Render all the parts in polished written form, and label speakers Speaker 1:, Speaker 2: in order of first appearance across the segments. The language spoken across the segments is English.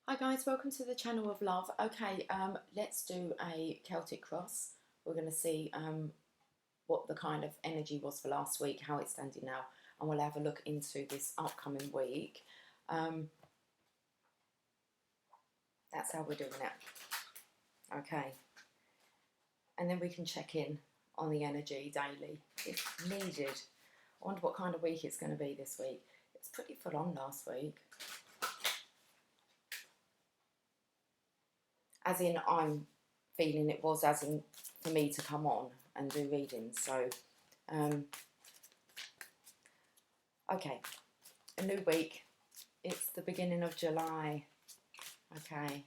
Speaker 1: Hi guys, welcome to the channel of love. Okay, let's do a Celtic cross. We're going to see what the kind of energy was for last week, how it's standing now, and we'll have a look into this upcoming week. That's how we're doing it. Okay, and then we can check in on the energy daily if needed. I wonder what kind of week it's going to be this week. It's pretty full on last week. As in, I'm feeling it was as in for me to come on and do readings. So, okay, a new week. It's the beginning of July. Okay.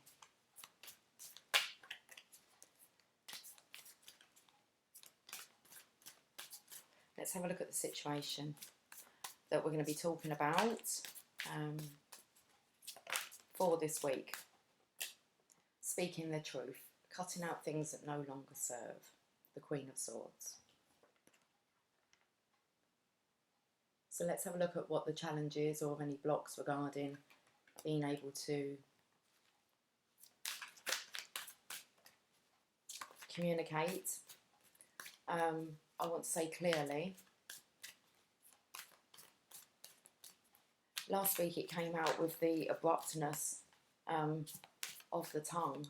Speaker 1: Let's have a look at the situation that we're going to be talking about for this week. Speaking the truth, cutting out things that no longer serve. The Queen of Swords. So let's have a look at what the challenge is, or any blocks regarding being able to communicate. I want to say clearly. Last week it came out with the abruptness of the tongue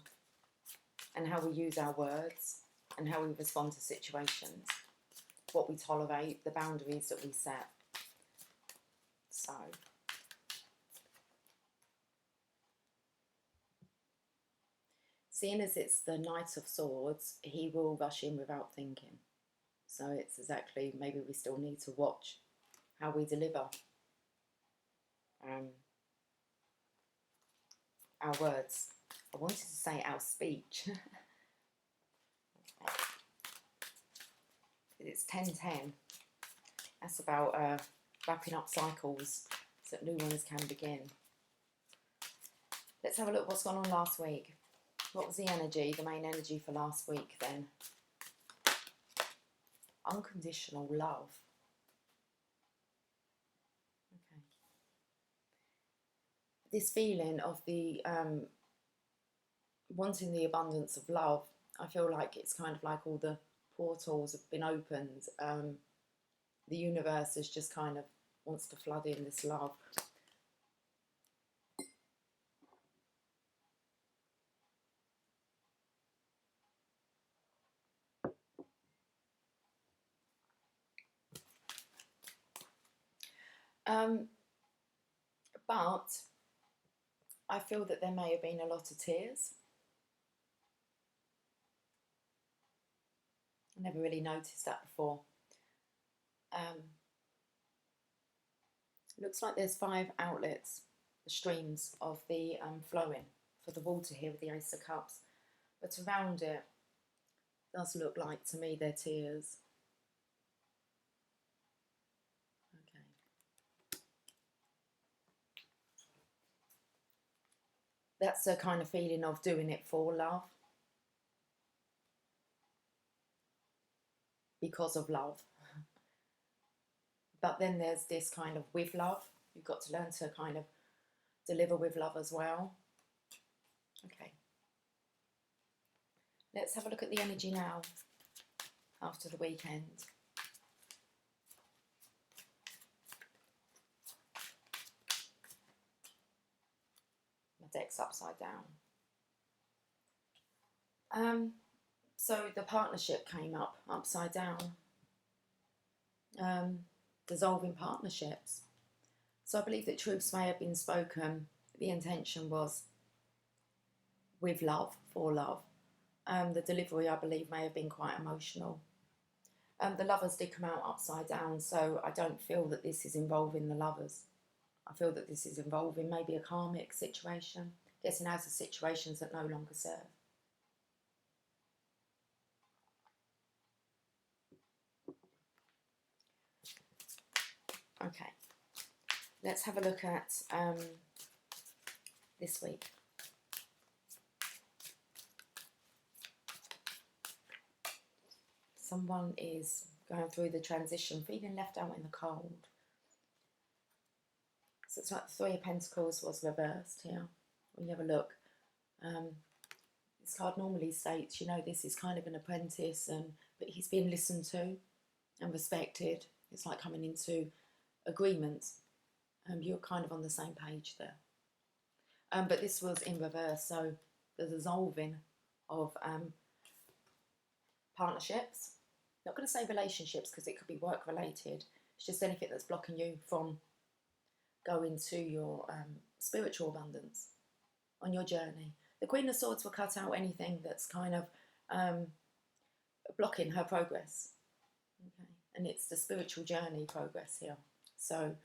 Speaker 1: and how we use our words and how we respond to situations, what we tolerate, the boundaries that we set. So, seeing as it's the Knight of Swords, he will rush in without thinking. So it's exactly, maybe we still need to watch how we deliver our words. I wanted to say our speech. Okay. It's 10:10. That's about wrapping up cycles so that new ones can begin. Let's have a look what's gone on last week. What was the energy, the main energy for last week then? Unconditional love. Okay. This feeling of the wanting the abundance of love, I feel like it's kind of like all the portals have been opened. The universe is just kind of wants to flood in this love. But I feel that there may have been a lot of tears. I never really noticed that before. Looks like there's 5 outlets, the streams of the flowing for the water here with the Ace of Cups. But around it does look like, to me, they're tears. Okay. That's a kind of feeling of doing it for love. Because of love. But then there's this kind of with love. You've got to learn to kind of deliver with love as well. Okay. Let's have a look at the energy now after the weekend. My deck's upside down. So the partnership came up upside down. Dissolving partnerships. So I believe that truths may have been spoken. The intention was with love, for love. The delivery, I believe, may have been quite emotional. The lovers did come out upside down, so I don't feel that this is involving the lovers. I feel that this is involving maybe a karmic situation, getting out of situations that no longer serve. Okay, let's have a look at this week. Someone is going through the transition, feeling left out in the cold. So it's like the 3 of Pentacles was reversed here. when you have a look. This card normally states, you know, this is kind of an apprentice, but he's being listened to and respected. It's like coming into agreement. You're kind of on the same page there. But this was in reverse, so the dissolving of partnerships. Not going to say relationships because it could be work related. It's just anything that's blocking you from going to your spiritual abundance on your journey. The Queen of Swords will cut out anything that's kind of blocking her progress. Okay. And it's the spiritual journey progress here. So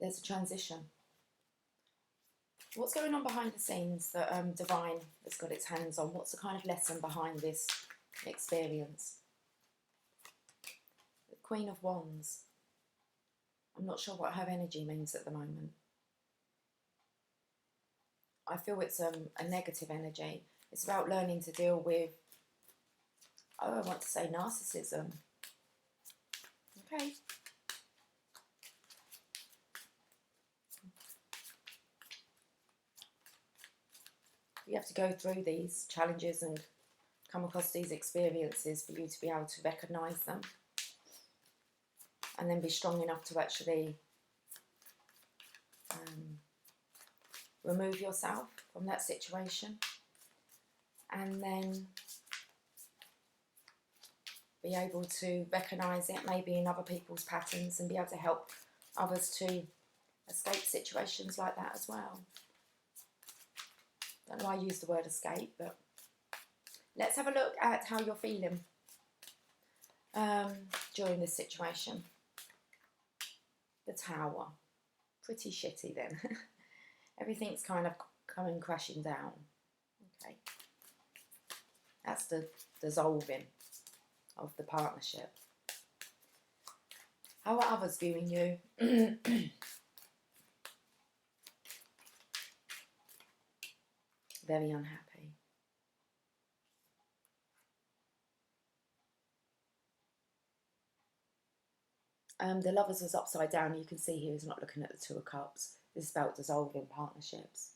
Speaker 1: there's a transition. What's going on behind the scenes that Divine has got its hands on? What's the kind of lesson behind this experience? The Queen of Wands. I'm not sure what her energy means at the moment. I feel it's a negative energy. It's about learning to deal with, I want to say narcissism. Okay. You have to go through these challenges and come across these experiences for you to be able to recognise them. And then be strong enough to actually remove yourself from that situation. And then be able to recognise it maybe in other people's patterns and be able to help others to escape situations like that as well. Don't know why I use the word escape, but let's have a look at how you're feeling during this situation. The Tower. Pretty shitty then. Everything's kind of coming crashing down. Okay. That's the dissolving of the partnership. How are others viewing you? Very unhappy. The Lovers was upside down. You can see here he's not looking at the Two of Cups. This is about dissolving partnerships.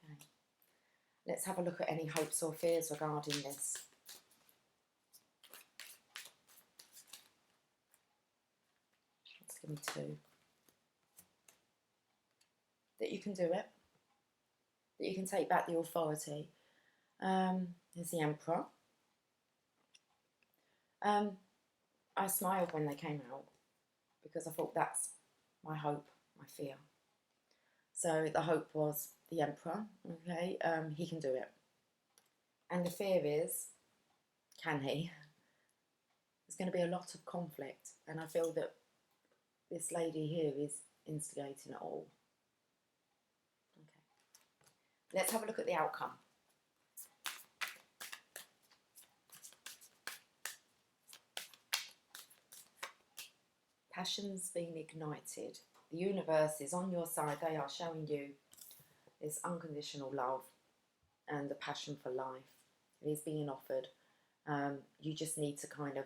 Speaker 1: Okay. Let's have a look at any hopes or fears regarding this. Let's give me two. That you can do it. That you can take back the authority. There's the Emperor. I smiled when they came out because I thought that's my hope, my fear. So the hope was the Emperor, okay, he can do it. And the fear is, can he? There's going to be a lot of conflict, and I feel that this lady here is instigating it all. Okay. Let's have a look at the outcome. Passion's been ignited. The universe is on your side. They are showing you this unconditional love and the passion for life. It is being offered. You just need to kind of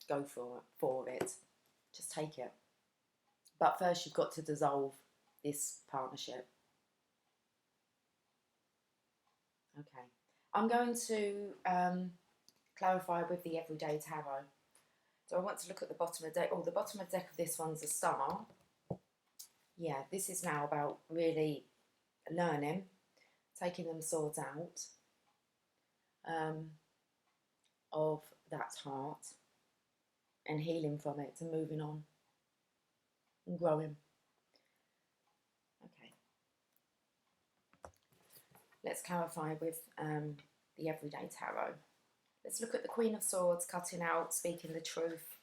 Speaker 1: go for it. Just take it. But first you've got to dissolve this partnership. Okay. I'm going to clarify with the Everyday Tarot. So I want to look at the bottom of the deck. Oh, the bottom of the deck of this one's a Star. Yeah, this is now about really learning, taking them swords out of that heart and healing from it and moving on and growing. Okay. Let's clarify with the Everyday Tarot. Let's look at the Queen of Swords, cutting out, speaking the truth.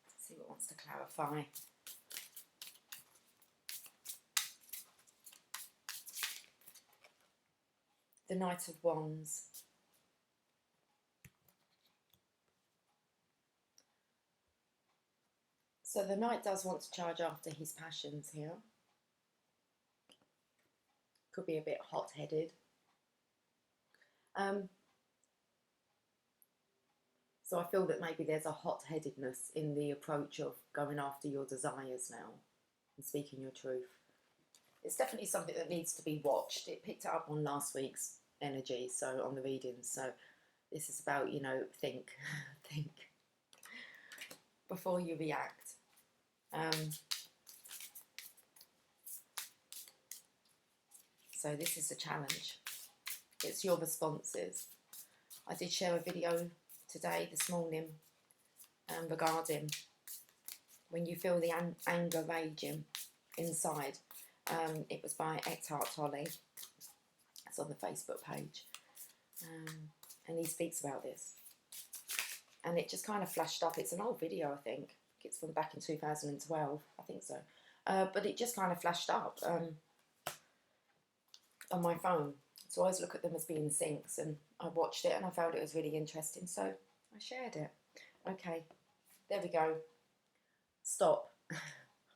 Speaker 1: Let's see what wants to clarify. The Knight of Wands. So the Knight does want to charge after his passions here. Could be a bit hot-headed. So I feel that maybe there's a hot-headedness in the approach of going after your desires now and speaking your truth. It's definitely something that needs to be watched. It picked it up on last week's energy, so on the readings. So this is about, you know, think, think before you react. So this is a challenge. It's your responses. I did share a video today, this morning, regarding when you feel the anger raging inside. It was by Eckhart Tolle. It's on the Facebook page. And he speaks about this. And it just kind of flashed up. It's an old video, I think. It's from back in 2012. I think so. But it just kind of flashed up on my phone. So I always look at them as being syncs. And I watched it and I found it was really interesting. So I shared it. Okay. There we go. Stop.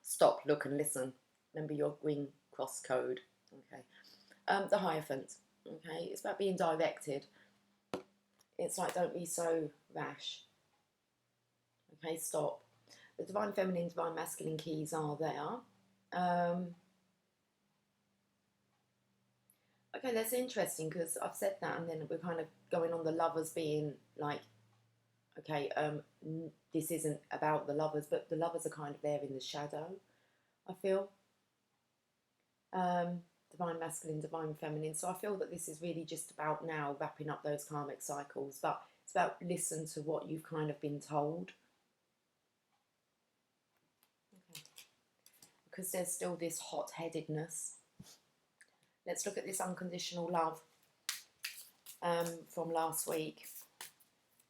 Speaker 1: Stop, look and listen. Remember your green cross code. Okay. The Hierophant. Okay. It's about being directed. It's like, don't be so rash. Okay, stop. The Divine Feminine, Divine Masculine keys are there. Okay, that's interesting because I've said that and then we're kind of going on the Lovers being like, okay, this isn't about the Lovers, but the Lovers are kind of there in the shadow, I feel. Divine Masculine, Divine Feminine. So I feel that this is really just about now wrapping up those karmic cycles, but it's about listen to what you've kind of been told. Okay. Because there's still this hot-headedness. Let's look at this unconditional love from last week.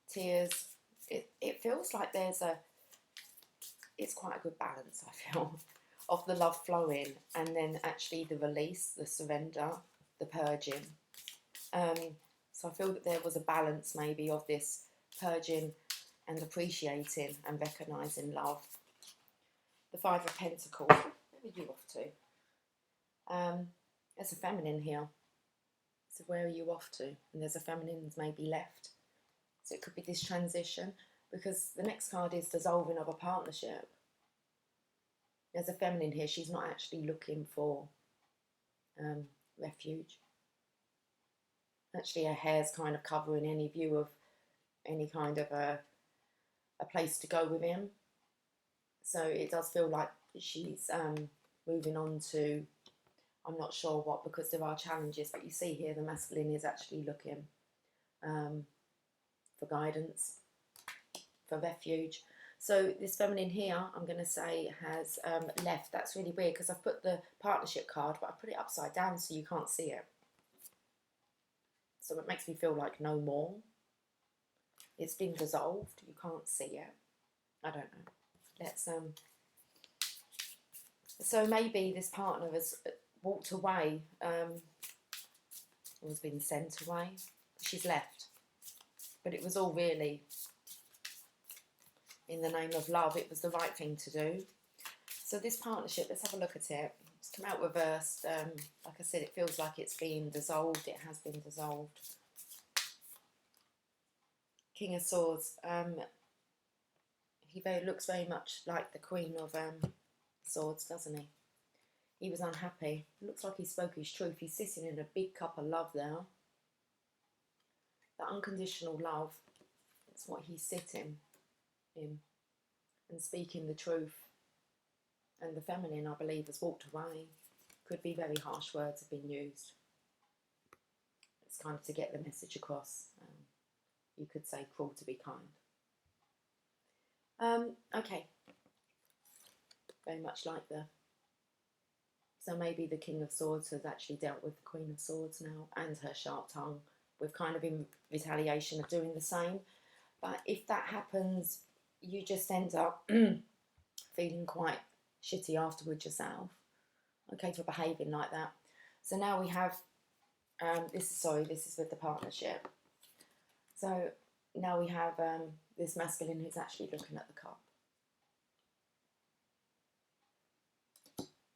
Speaker 1: Tears. It feels like it's quite a good balance, I feel, of the love flowing and then actually the release, the surrender, the purging. So I feel that there was a balance maybe of this purging and appreciating and recognising love. The Five of Pentacles. Where are you off to? There's a feminine here. So where are you off to? And there's a feminine maybe left. So it could be this transition because the next card is dissolving of a partnership. There's a feminine here. She's not actually looking for refuge. Actually, her hair's kind of covering any view of any kind of a place to go with him. So it does feel like she's moving on to, I'm not sure what, because there are challenges. But you see here, the masculine is actually looking for guidance, for refuge. So this feminine here, I'm going to say, has left. That's really weird because I've put the partnership card, but I put it upside down so you can't see it. So it makes me feel like no more. It's been dissolved. You can't see it. I don't know. Let's So maybe this partner has walked away, or has been sent away. She's left. But it was all really in the name of love. It was the right thing to do. So this partnership, let's have a look at it. It's come out reversed. Like I said, it feels like it's been dissolved. It has been dissolved. King of Swords. He looks very much like the Queen of Swords, doesn't he? He was unhappy. It looks like he spoke his truth. He's sitting in a big cup of love there. That unconditional love, that's what he's sitting in and speaking the truth. And the feminine, I believe, has walked away. Could be very harsh words have been used. It's kind of to get the message across. You could say cruel to be kind. Okay. Very much like the... So maybe the King of Swords has actually dealt with the Queen of Swords now and her sharp tongue with kind of in retaliation of doing the same. But if that happens, you just end up feeling quite shitty afterwards yourself, okay, for behaving like that. So now we have, this is with the partnership. So now we have this masculine who's actually looking at the cup.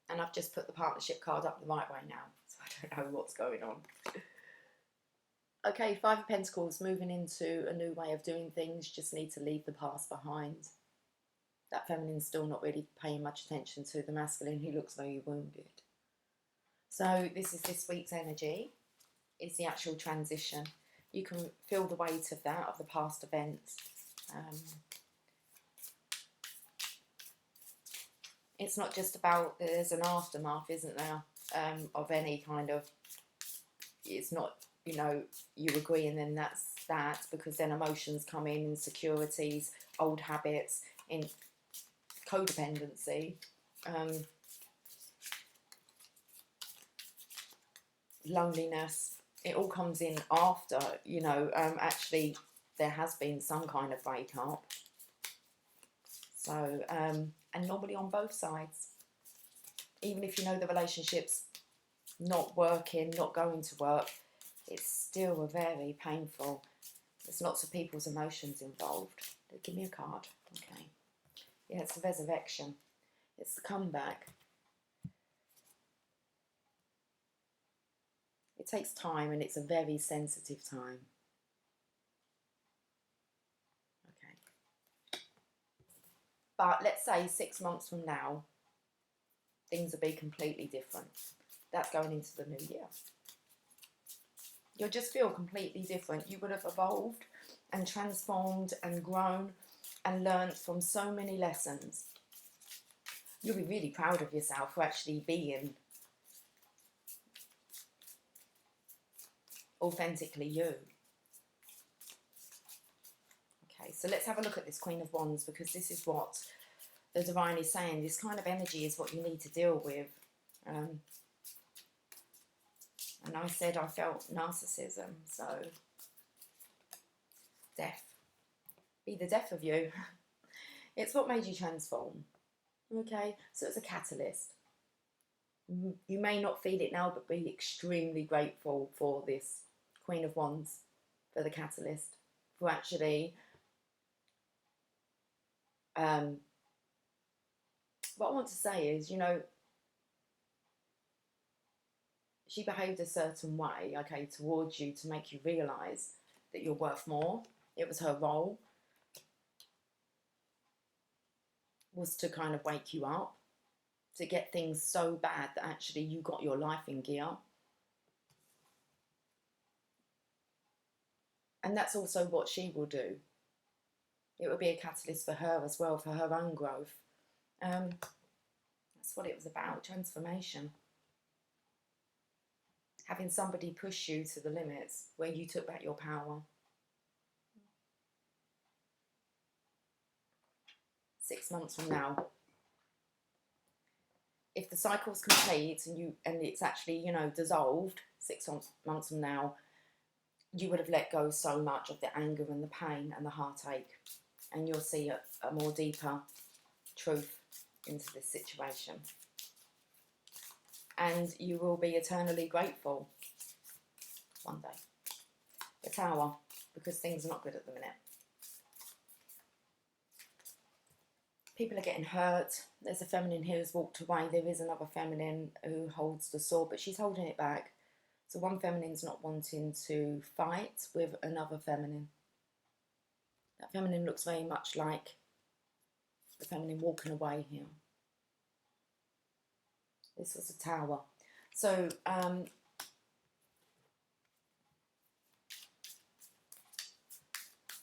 Speaker 1: And I've just put the partnership card up the right way now, so I don't know what's going on. Okay, Five of Pentacles, moving into a new way of doing things, just need to leave the past behind. That feminine's still not really paying much attention to the masculine who looks very wounded. So this is this week's energy. It's the actual transition. You can feel the weight of that, of the past events. It's not just about, there's an aftermath, isn't there, of any kind of, it's not, you know, you agree and then that's that, because then emotions come in, insecurities, old habits, in codependency, loneliness. It all comes in after, you know, actually there has been some kind of breakup. So, and normally on both sides, even if you know the relationship's not working, not going to work, it's still a very painful, there's lots of people's emotions involved. Give me a card. Okay. Yeah, it's the resurrection. It's the comeback. It takes time and it's a very sensitive time. Okay. But let's say 6 months from now, things will be completely different. That's going into the new year. You'll just feel completely different. You would have evolved and transformed and grown and learned from so many lessons. You'll be really proud of yourself for actually being authentically you. Okay, so let's have a look at this Queen of Wands, because this is what the Divine is saying. This kind of energy is what you need to deal with. And I said I felt narcissism, so death. Be the death of you. It's what made you transform. Okay, so it's a catalyst. You may not feel it now, but be extremely grateful for this Queen of Wands, for the catalyst, for actually what I want to say is, you know, she behaved a certain way, okay, towards you to make you realise that you're worth more. It was her role, was to kind of wake you up, to get things so bad that actually you got your life in gear. And that's also what she will do. It will be a catalyst for her as well, for her own growth. That's what it was about, transformation. Having somebody push you to the limits where you took back your power. 6 months from now, if the cycle's complete and it's actually, you know, dissolved 6 months from now, you would have let go so much of the anger and the pain and the heartache, and you'll see a more deeper truth into this situation. And you will be eternally grateful one day. The Tower, because things are not good at the minute. People are getting hurt. There's a feminine here who's walked away. There is another feminine who holds the sword, but she's holding it back. So one feminine's not wanting to fight with another feminine. That feminine looks very much like the feminine walking away here. This was a Tower. So,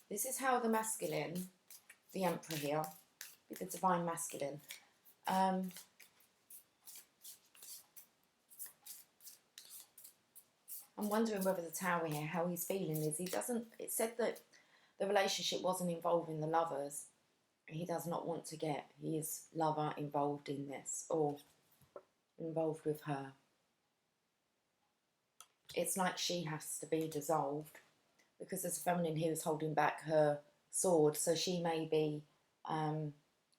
Speaker 1: this is how the masculine, the Emperor here, the Divine Masculine, I'm wondering whether the Tower here, how he's feeling is, it said that the relationship wasn't involving the lovers. He does not want to get his lover involved in this, or involved with her. It's like she has to be dissolved, because there's a feminine here who's holding back her sword, so she may be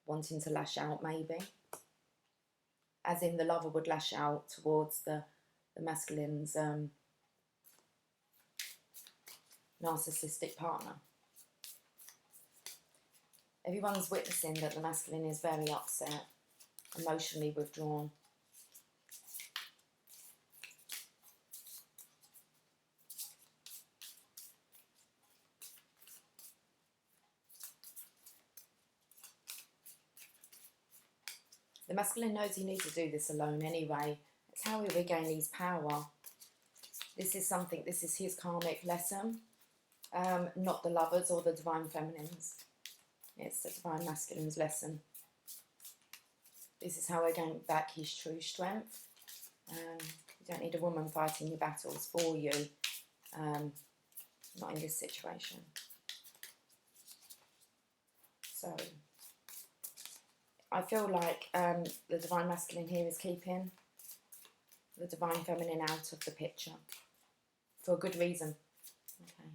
Speaker 1: wanting to lash out, maybe. As in the lover would lash out towards the masculine's narcissistic partner. Everyone's witnessing that the masculine is very upset, emotionally withdrawn. The masculine knows he needs to do this alone anyway. It's how he regains his power. This is his karmic lesson, not the lovers or the divine feminines. It's the divine masculine's lesson. This is how he gains back his true strength. You don't need a woman fighting your battles for you. Not in this situation. So, I feel like the divine masculine here is keeping the divine feminine out of the picture. For a good reason. Okay.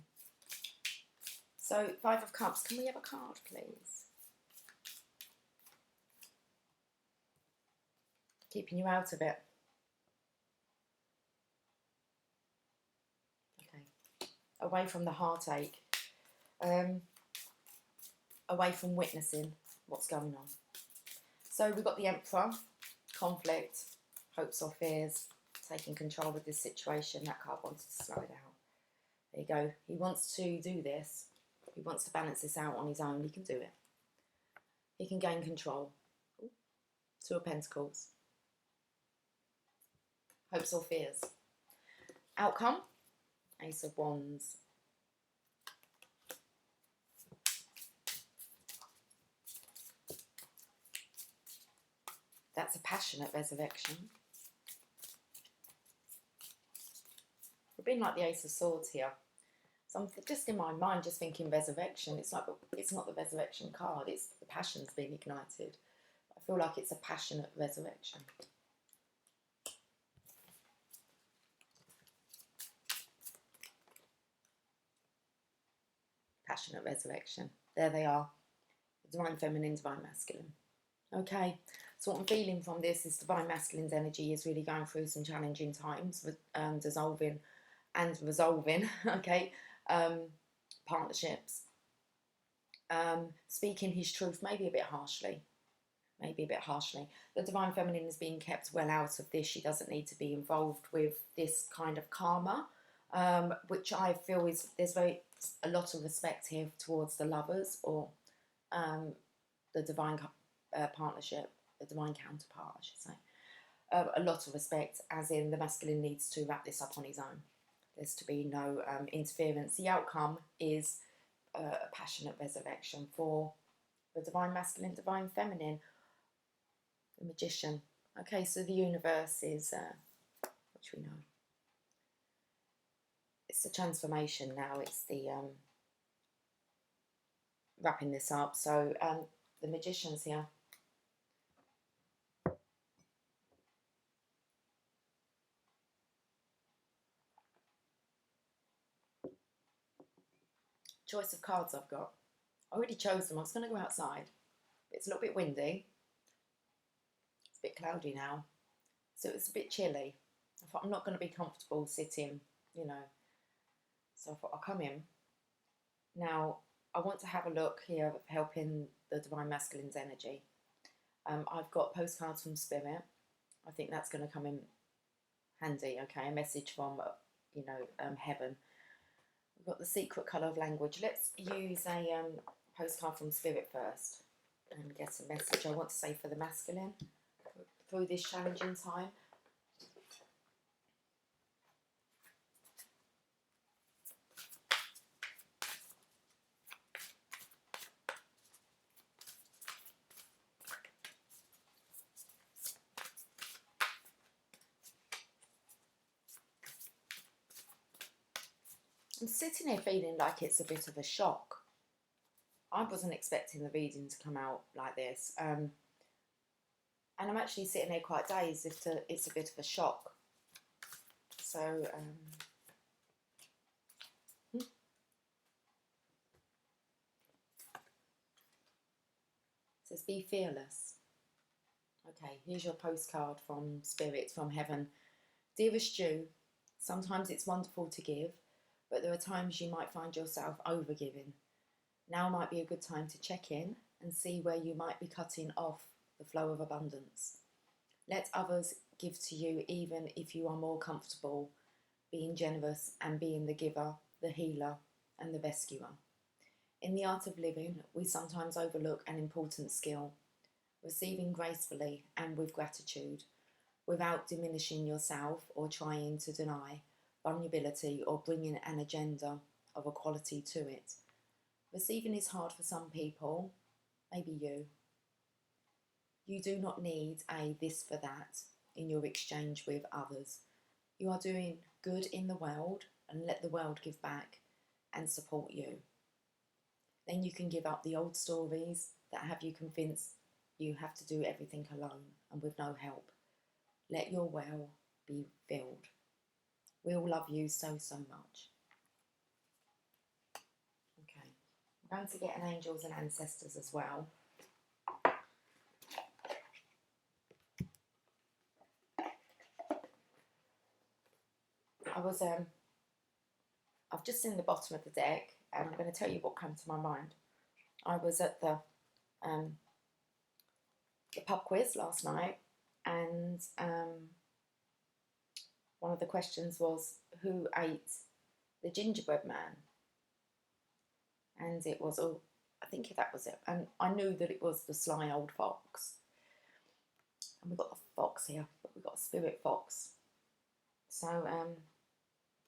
Speaker 1: So, Five of Cups. Can we have a card, please? Keeping you out of it. Okay. Away from the heartache. Away from witnessing what's going on. So we've got the Emperor. Conflict. Hopes or fears. Taking control of this situation. That card wants to slow it out. There you go. He wants to do this. He wants to balance this out on his own. He can do it. He can gain control. Ooh. Two of Pentacles. Hopes or fears. Outcome. Ace of Wands. That's a passionate resurrection. We've been like the Ace of Swords here. So I'm just in my mind just thinking resurrection. It's like, it's not the resurrection card. It's the passion's been ignited. I feel like it's a passionate resurrection. Passionate resurrection. There they are. Divine feminine, divine masculine. Okay. So what I'm feeling from this is divine masculine's energy is really going through some challenging times, dissolving and resolving, okay, partnerships, speaking his truth, maybe a bit harshly. The divine feminine is being kept well out of this. She doesn't need to be involved with this kind of karma, which I feel is, there's a lot of respect here towards the lovers or the divine partnership. The divine counterpart, I should say. A lot of respect, as in the masculine needs to wrap this up on his own. There's to be no interference. The outcome is a passionate resurrection for the divine masculine, divine feminine, the Magician. Okay, so the universe is, which we know, it's the transformation now. It's the wrapping this up. So the Magician's here. Choice of cards I've got. I already chose them. I was going to go outside. It's a little bit windy. It's a bit cloudy now. So it's a bit chilly. I thought I'm not going to be comfortable sitting, you know. So I thought I'll come in. Now, I want to have a look here of helping the divine masculine's energy. I've got postcards from Spirit. I think that's going to come in handy, okay? A message from, you know, heaven. We've got the secret colour of language. Let's use a postcard from Spirit first and get a message I want to say for the masculine through this challenging time. I'm sitting here feeling like it's a bit of a shock. I wasn't expecting the reading to come out like this. And I'm actually sitting here quite dazed if it's a bit of a shock. So, it says be fearless. Okay, here's your postcard from Spirit, from heaven. Dearest Jew, sometimes it's wonderful to give, but there are times you might find yourself overgiving. Now might be a good time to check in and see where you might be cutting off the flow of abundance. Let others give to you even if you are more comfortable being generous and being the giver, the healer and the rescuer. In the art of living, we sometimes overlook an important skill. receiving gracefully and with gratitude, without diminishing yourself or trying to deny vulnerability or bringing an agenda of equality to it. Receiving is hard for some people, maybe you. You do not need a this for that in your exchange with others. You are doing good in the world and let the world give back and support you. Then you can give up the old stories that have you convinced you have to do everything alone and with no help. Let your well be filled. We all love you so, so much. Okay, I'm going to get an angels and ancestors as well. I've just seen the bottom of the deck, and I'm going to tell you what came to my mind. I was at the pub quiz last night, and one of the questions was, who ate the gingerbread man? And it was, oh, I think that was it. And I knew that it was the sly old fox. And we've got the fox here, but we've got a spirit fox. So,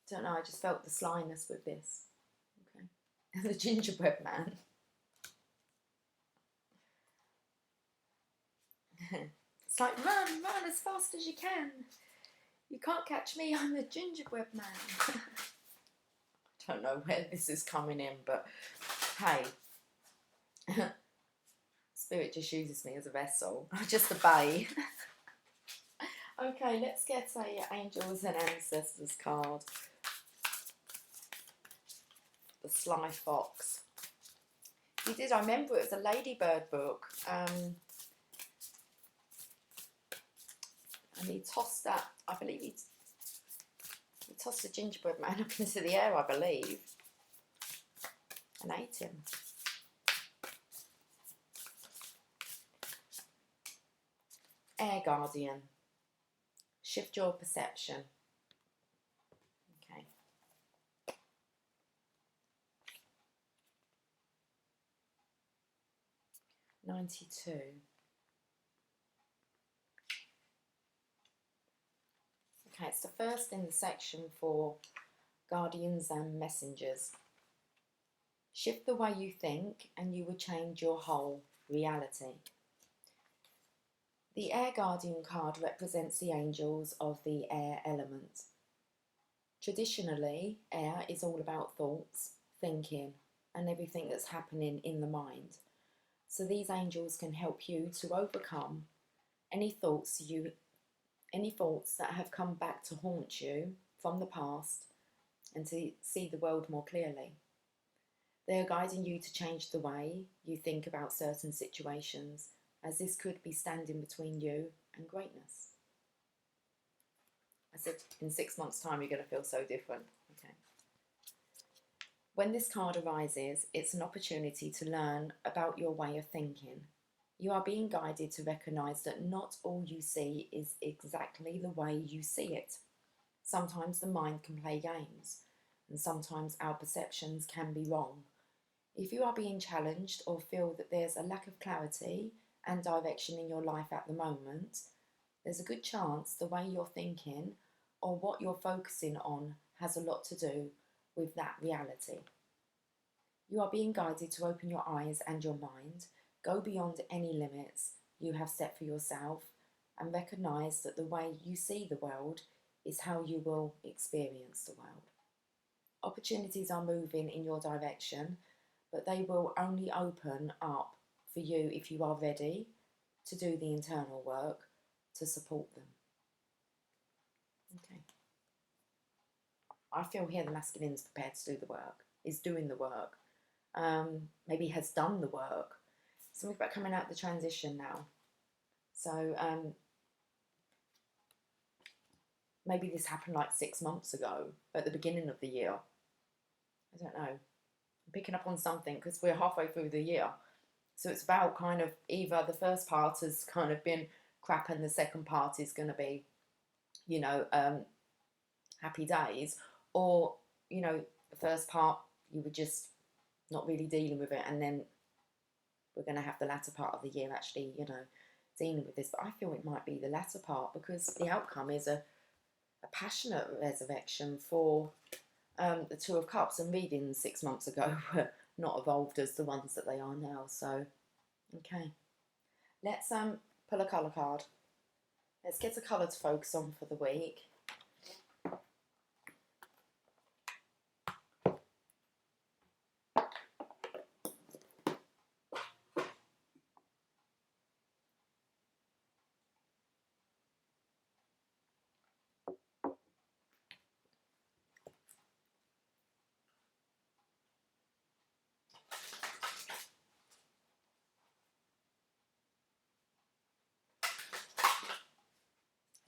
Speaker 1: don't know, I just felt the slyness with this. Okay. And the gingerbread man. It's like, run as fast as you can. You can't catch me, I'm the gingerbread man. I don't know where this is coming in, but hey. Spirit just uses me as a vessel. I just obey. Okay, let's get a Angels and Ancestors card. The Sly Fox. He did, I remember it was a Ladybird book. And he tossed that, I believe he tossed the gingerbread man up into the air, I believe, and ate him. Air Guardian. Shift your perception. Okay. $92. Okay, it's the first in the section for Guardians and Messengers. Shift the way you think and you will change your whole reality. The Air Guardian card represents the angels of the air element. Traditionally, air is all about thoughts, thinking, and everything that's happening in the mind. So these angels can help you to overcome any thoughts that have come back to haunt you from the past and to see the world more clearly. They are guiding you to change the way you think about certain situations, as this could be standing between you and greatness. I said in 6 months' time you're going to feel so different. Okay. When this card arises, it's an opportunity to learn about your way of thinking. You are being guided to recognise that not all you see is exactly the way you see it. Sometimes the mind can play games, and sometimes our perceptions can be wrong. If you are being challenged or feel that there's a lack of clarity and direction in your life at the moment, there's a good chance the way you're thinking or what you're focusing on has a lot to do with that reality. You are being guided to open your eyes and your mind, go beyond any limits you have set for yourself, and recognise that the way you see the world is how you will experience the world. Opportunities are moving in your direction, but they will only open up for you if you are ready to do the internal work to support them. Okay. I feel here the masculine is prepared to do the work, is doing the work, maybe has done the work. Something about coming out of the transition now. So maybe this happened like 6 months ago, at the beginning of the year. I don't know. I'm picking up on something because we're halfway through the year. So it's about kind of either the first part has kind of been crap and the second part is going to be, you know, happy days. Or, you know, the first part you were just not really dealing with it, and then we're going to have the latter part of the year actually, you know, dealing with this. But I feel it might be the latter part, because the outcome is a passionate resurrection for the Two of Cups, and readings 6 months ago were not evolved as the ones that they are now. So, okay, let's pull a colour card. Let's get a colour to focus on for the week.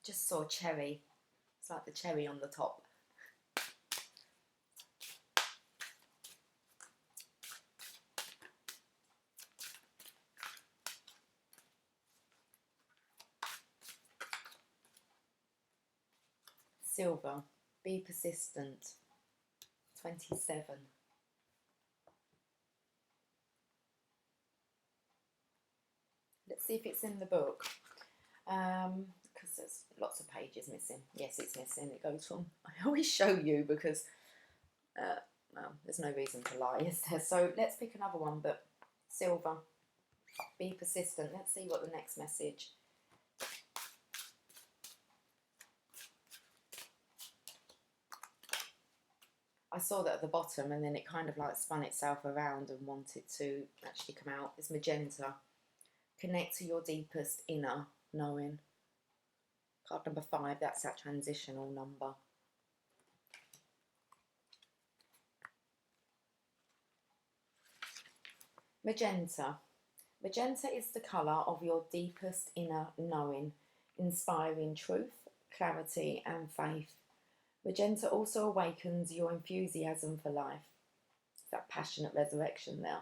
Speaker 1: Just saw cherry. It's like the cherry on the top. Silver. Be persistent. 27. Let's see if it's in the book. Because there's lots of pages missing. Yes, it's missing. It goes from, I always show you because, well, there's no reason to lie, is there? So let's pick another one, but silver. Be persistent. Let's see what the next message. I saw that at the bottom, and then it kind of like spun itself around and wanted to actually come out. It's magenta. Connect to your deepest inner knowing. Card number 5, that's that transitional number. Magenta. Magenta is the colour of your deepest inner knowing, inspiring truth, clarity and faith. Magenta also awakens your enthusiasm for life. It's that passionate resurrection there.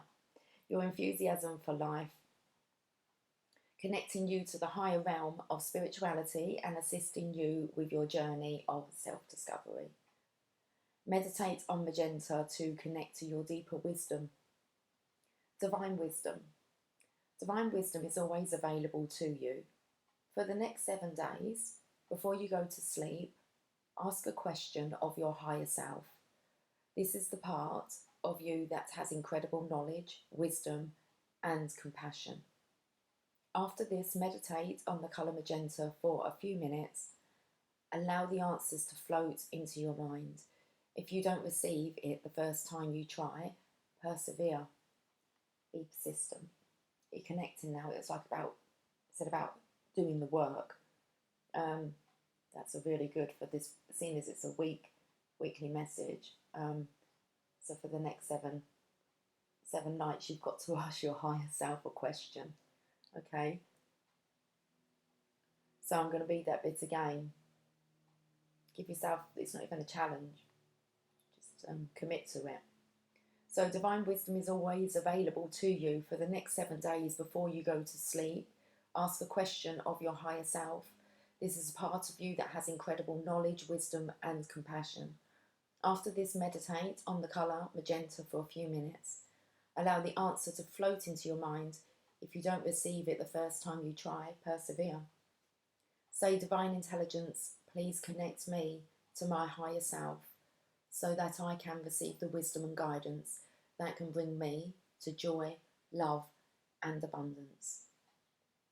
Speaker 1: Your enthusiasm for life, connecting you to the higher realm of spirituality and assisting you with your journey of self-discovery. Meditate on magenta to connect to your deeper wisdom. Divine wisdom. Divine wisdom is always available to you. For the next 7 days, before you go to sleep, ask a question of your higher self. This is the part of you that has incredible knowledge, wisdom, and compassion. After this, meditate on the colour magenta for a few minutes. Allow the answers to float into your mind. If you don't receive it the first time you try, persevere. Be persistent. You're connecting now. It's about doing the work. That's a really good for this, seeing as it's a weekly message. So for the next seven nights, you've got to ask your higher self a question. Okay. So I'm going to read that bit again. Give yourself, it's not even a challenge. Just commit to it. So divine wisdom is always available to you for the next 7 days before you go to sleep. Ask a question of your higher self. This is a part of you that has incredible knowledge, wisdom, and compassion. After this, meditate on the colour magenta for a few minutes. Allow the answer to float into your mind. If you don't receive it the first time you try, persevere. Say, Divine Intelligence, please connect me to my higher self so that I can receive the wisdom and guidance that can bring me to joy, love, and abundance.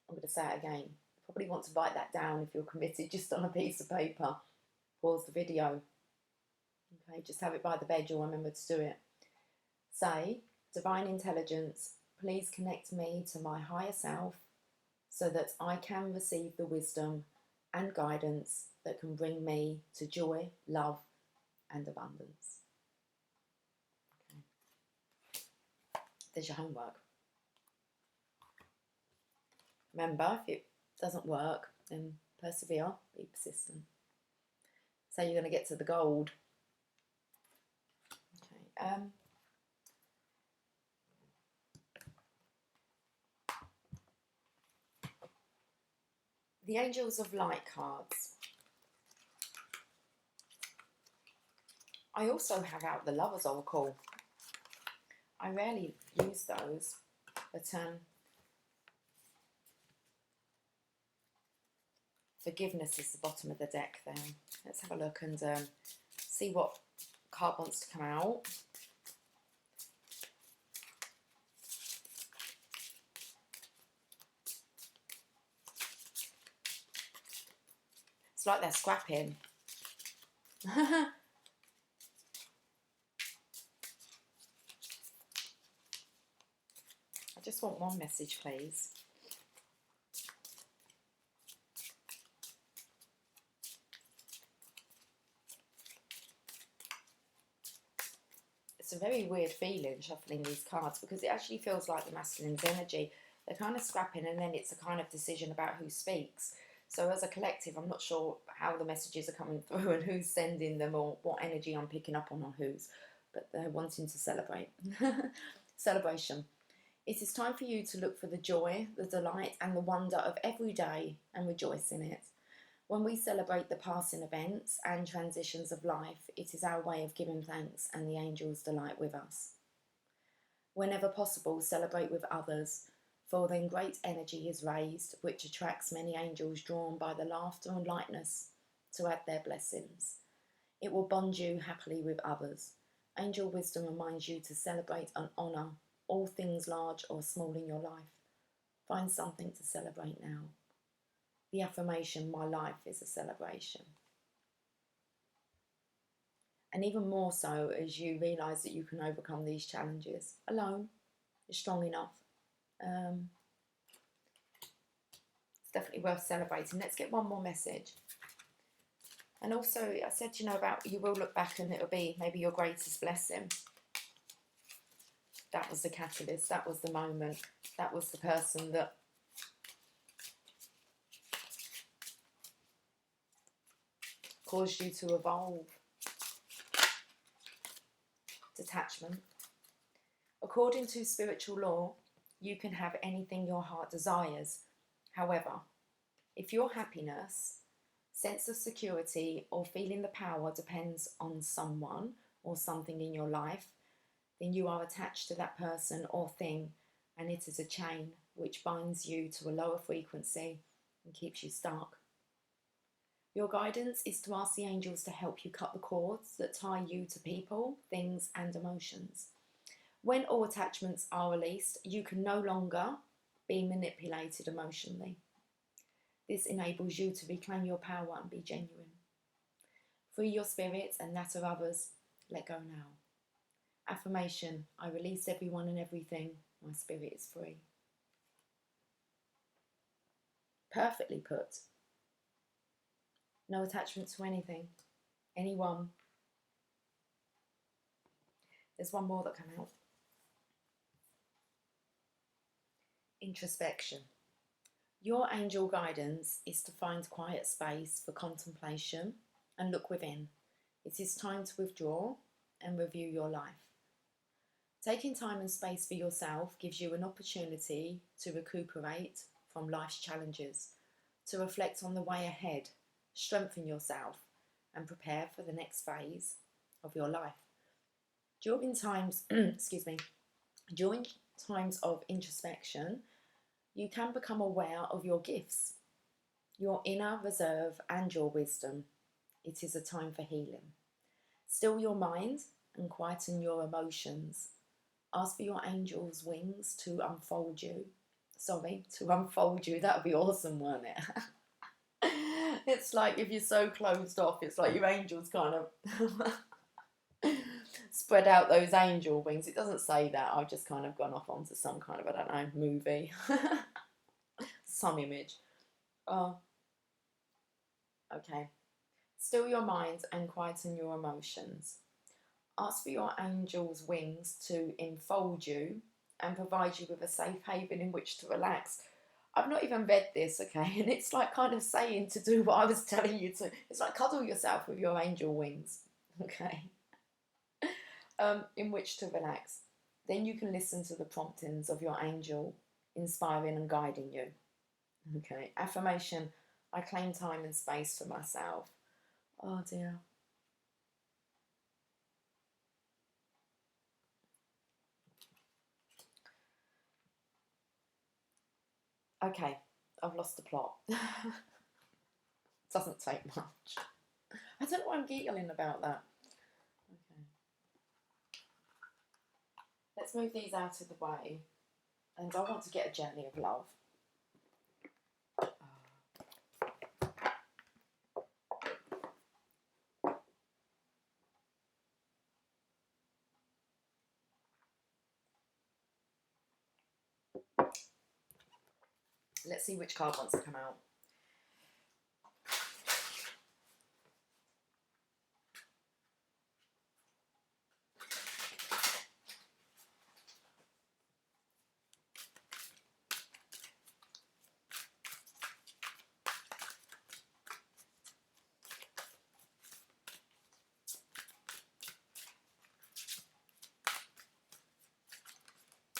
Speaker 1: I'm going to say it again. You probably want to write that down if you're committed, just on a piece of paper. Pause the video. Okay, just have it by the bed, you'll remember to do it. Say, Divine Intelligence, please connect me to my higher self so that I can receive the wisdom and guidance that can bring me to joy, love, and abundance. Okay. There's your homework. Remember, if it doesn't work, then persevere, be persistent. Say you're going to get to the gold. Okay. The Angels of Light cards. I also have out the Lover's Oracle. I rarely use those. But forgiveness is the bottom of the deck there. Let's have a look and see what card wants to come out. It's like they're scrapping. I just want one message, please. It's a very weird feeling shuffling these cards, because it actually feels like the masculine's energy. They're kind of scrapping, and then it's a kind of decision about who speaks. So as a collective, I'm not sure how the messages are coming through and who's sending them, or what energy I'm picking up on whose, but they're wanting to celebrate. Celebration. It is time for you to look for the joy, the delight and the wonder of every day and rejoice in it. When we celebrate the passing events and transitions of life, it is our way of giving thanks, and the angels delight with us. Whenever possible, celebrate with others, for then great energy is raised, which attracts many angels drawn by the laughter and lightness to add their blessings. It will bond you happily with others. Angel wisdom reminds you to celebrate and honour all things large or small in your life. Find something to celebrate now. The affirmation, my life is a celebration. And even more so as you realise that you can overcome these challenges alone. You're strong enough. It's definitely worth celebrating. Let's get one more message. And also, I said, you know, about you will look back and it'll be maybe your greatest blessing. That was the catalyst. That was the moment. That was the person that caused you to evolve. Detachment. According to spiritual law, you can have anything your heart desires. However, if your happiness, sense of security or feeling the power depends on someone or something in your life, then you are attached to that person or thing, and it is a chain which binds you to a lower frequency and keeps you stuck. Your guidance is to ask the angels to help you cut the cords that tie you to people, things and emotions. When all attachments are released, you can no longer be manipulated emotionally. This enables you to reclaim your power and be genuine. Free your spirit and that of others. Let go now. Affirmation, I release everyone and everything. My spirit is free. Perfectly put. No attachment to anything, anyone. There's one more that came out. Introspection. Your angel guidance is to find quiet space for contemplation and look within. It is time to withdraw and review your life. Taking time and space for yourself gives you an opportunity to recuperate from life's challenges, to reflect on the way ahead, strengthen yourself and prepare for the next phase of your life. During times, during times of introspection, you can become aware of your gifts, your inner reserve and your wisdom. It is a time for healing. Still your mind and quieten your emotions. Ask for your angels' wings to unfold you. That would be awesome, wouldn't it? It's like if you're so closed off, it's like your angels kind of spread out those angel wings. It doesn't say that. I've just kind of gone off onto some kind of, I don't know, movie. Some image. Oh, okay. Still your mind and quieten your emotions. Ask for your angels' wings to enfold you and provide you with a safe haven in which to relax. I've not even read this, okay, and it's like kind of saying to do what I was telling you to. It's like cuddle yourself with your angel wings, okay, in which to relax. Then you can listen to the promptings of your angel, inspiring and guiding you. Okay, affirmation, I claim time and space for myself. Oh dear. Okay, I've lost the plot. Doesn't take much. I don't know why I'm giggling about that. Okay. Let's move these out of the way. And I want to get a journey of love. Let's see which card wants to come out.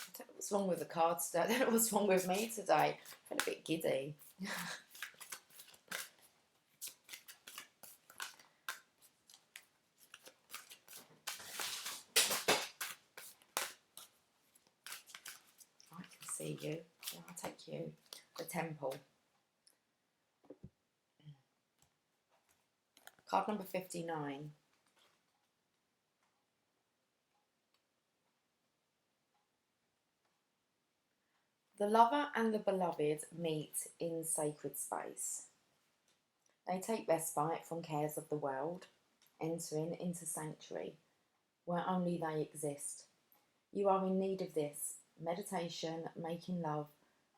Speaker 1: I don't know what's wrong with the cards today. I don't know what's wrong with me today. I feel a bit giddy. I can see you. Yeah, I'll take you. The Temple. Card number 59. The lover and the beloved meet in sacred space. They take respite from cares of the world, entering into sanctuary where only they exist. You are in need of this meditation, making love,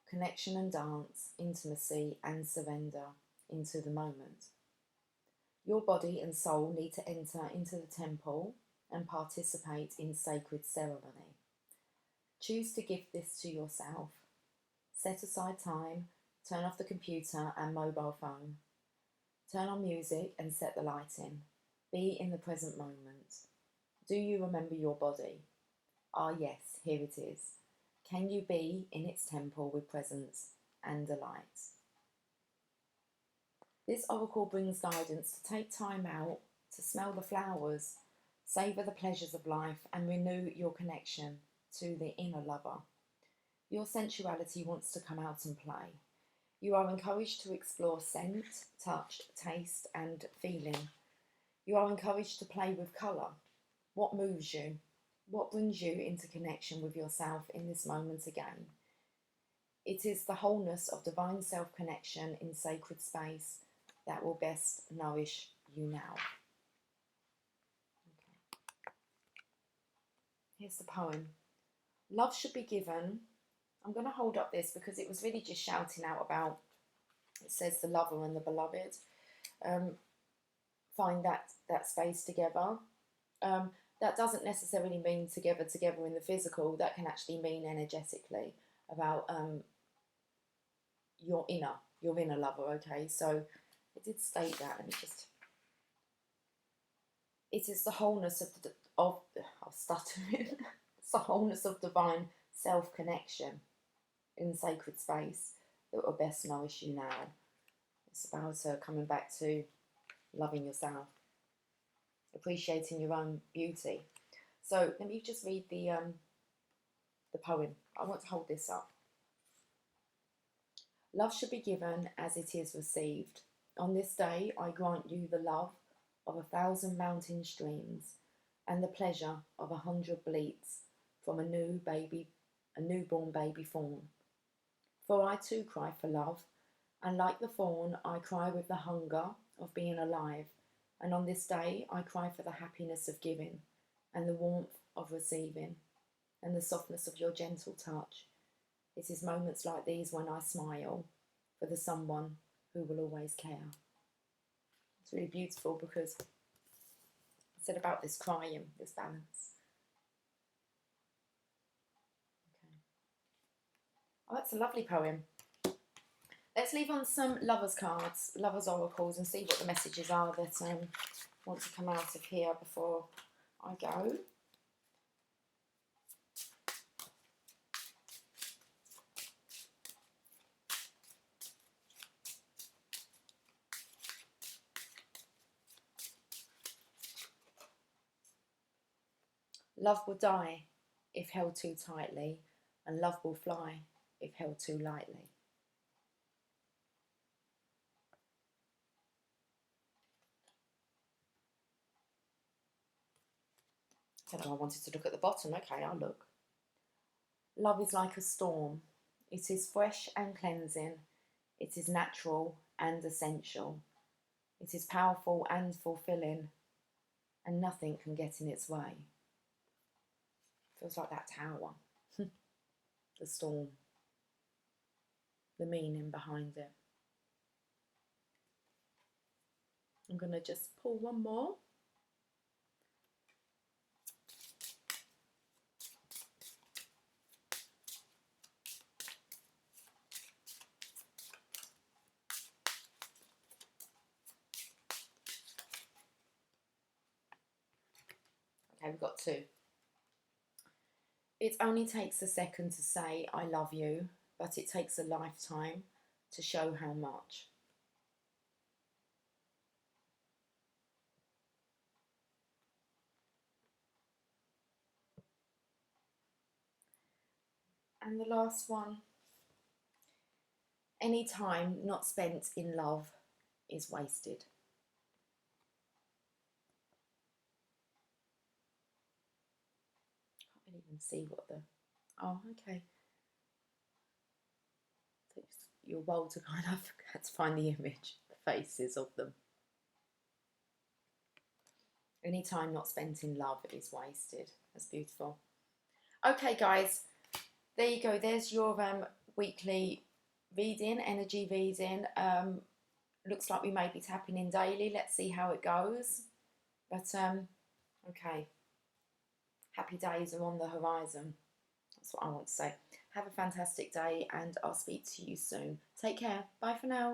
Speaker 1: connection and dance, intimacy and surrender into the moment. Your body and soul need to enter into the temple and participate in sacred ceremony. Choose to give this to yourself. Set aside time, turn off the computer and mobile phone. Turn on music and set the lighting. Be in the present moment. Do you remember your body? Ah, yes, here it is. Can you be in its temple with presence and delight? This oracle brings guidance to take time out, to smell the flowers, savour the pleasures of life, and renew your connection to the inner lover. Your sensuality wants to come out and play. You are encouraged to explore scent, touch, taste, and feeling. You are encouraged to play with colour. What moves you? What brings you into connection with yourself in this moment again? It is the wholeness of divine self-connection in sacred space that will best nourish you now. Okay. Here's the poem. Love should be given. I'm going to hold up this because it was really just shouting out about, it says the lover and the beloved. Find that space together. That doesn't necessarily mean together in the physical. That can actually mean energetically about your inner lover. Okay, so it did state that. Let me just. It is the wholeness I'll stutter it. It's the wholeness of divine self-connection in sacred space that will best nourish you now. It's about coming back to loving yourself, appreciating your own beauty. So let me just read the poem. I want to hold this up. Love should be given as it is received. On this day I grant you the love of 1,000 mountain streams and the pleasure of 100 bleats from a newborn baby fawn. For I too cry for love, and like the fawn I cry with the hunger of being alive, and on this day I cry for the happiness of giving, and the warmth of receiving, and the softness of your gentle touch. It is moments like these when I smile for the someone who will always care. It's really beautiful because I said about this crying, this balance. Okay. Oh, that's a lovely poem. Let's leave on some lovers cards, lovers oracles, and see what the messages are that want to come out of here before I go. Love will die if held too tightly, and love will fly if held too lightly. I don't know, I wanted to look at the bottom. Okay, I'll look. Love is like a storm. It is fresh and cleansing. It is natural and essential. It is powerful and fulfilling, and nothing can get in its way. Feels like that tower. The storm. The meaning behind it. I'm going to just pull one more. Okay, we've got two. It only takes a second to say I love you, but it takes a lifetime to show how much. And the last one. Any time not spent in love is wasted. Can't even see what the... Oh, okay. You're bold to kind of had to find the image, the faces of them. Any time not spent in love is wasted. That's beautiful. Okay, guys, there you go. There's your weekly reading, energy reading. Looks like we may be tapping in daily. Let's see how it goes. But okay, happy days are on the horizon. That's what I want to say. Have a fantastic day, and I'll speak to you soon. Take care. Bye for now.